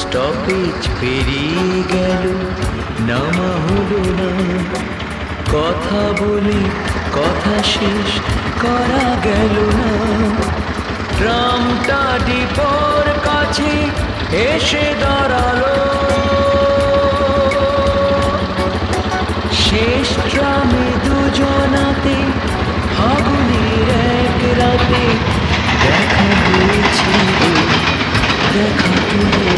Stoppage পেরিয়ে গেল, নামা হলো না। কথা বলে কথা শেষ করা গেল না। ট্রামটা ডিপোর কাছে এসে দাঁড়ালো। শেষ ট্রামে দুজনাতে ফাগুনের এক রাতে দেখা হয়েছিল, দেখা হলো।